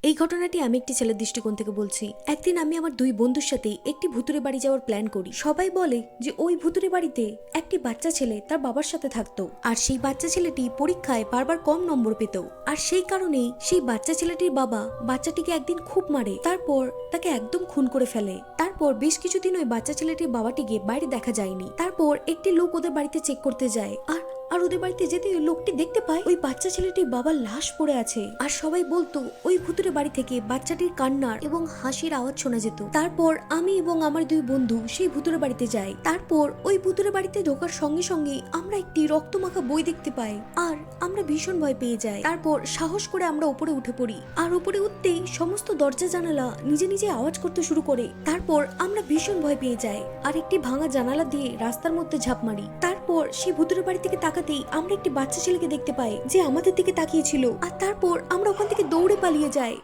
এই ঘটনাটি আমি একটি ছেলের দৃষ্টিকোণ থেকে বলছি। একদিন আমি আমার দুই বন্ধুর সাথে একটি ভুতুরে বাড়ি যাওয়ার প্ল্যান করি। সবাই বলে যে ওই ভুতুরে বাড়িতে একটি বাচ্চা ছেলে তার বাবার সাথে থাকতো, আর সেই বাচ্চা ছেলেটি পরীক্ষায় বারবার কম নম্বর পেত। আর সেই কারণেই সেই বাচ্চা ছেলেটির বাবা বাচ্চাটিকে একদিন খুব মারে, তারপর তাকে একদম খুন করে ফেলে। তারপর বেশ কিছুদিন ওই বাচ্চা ছেলেটির বাবাটিকে বাইরে দেখা যায়নি। তারপর একটি লোক ওদের বাড়িতে চেক করতে যায়, আর ওদের বাড়িতে যেতে ওই লোকটি দেখতে পায় ওই বাচ্চা ছেলেটির বাবার লাশ পড়ে আছে। আর সবাই বলতো ওই ভুতুরে বাড়ি থেকে বাচ্চাটির কান্নার এবং হাসির আওয়াজ শোনা যেত। তারপর আমি এবং আমার দুই বন্ধু সেই ভুতুরে বাড়িতে যাই। তারপর ওই ভুতুরে বাড়িতে ঢোকার সঙ্গে সঙ্গে আমরা একটি রক্তমাখা বই দেখতে পাই, আর আমরা ভীষণ ভয় পেয়ে যাই। তারপর সাহস করে আমরা উপরে উঠে পড়ি, আর উপরে উঠতেই সমস্ত দরজা জানালা নিজে নিজে আওয়াজ করতে শুরু করে। তারপর আমরা ভীষণ ভয় পেয়ে যাই, আর একটি ভাঙা জানালা দিয়ে রাস্তার মধ্যে ঝাঁপ মারি। তারপর সেই ভুতুরে বাড়ি থেকে তাকাতেই আমরা একটি বাচ্চা ছেলেকে দেখতে পাই যে আমাদের দিকে তাকিয়েছিল, আর তারপর আমরা ওখান থেকে দৌড়ে পালিয়ে যাই।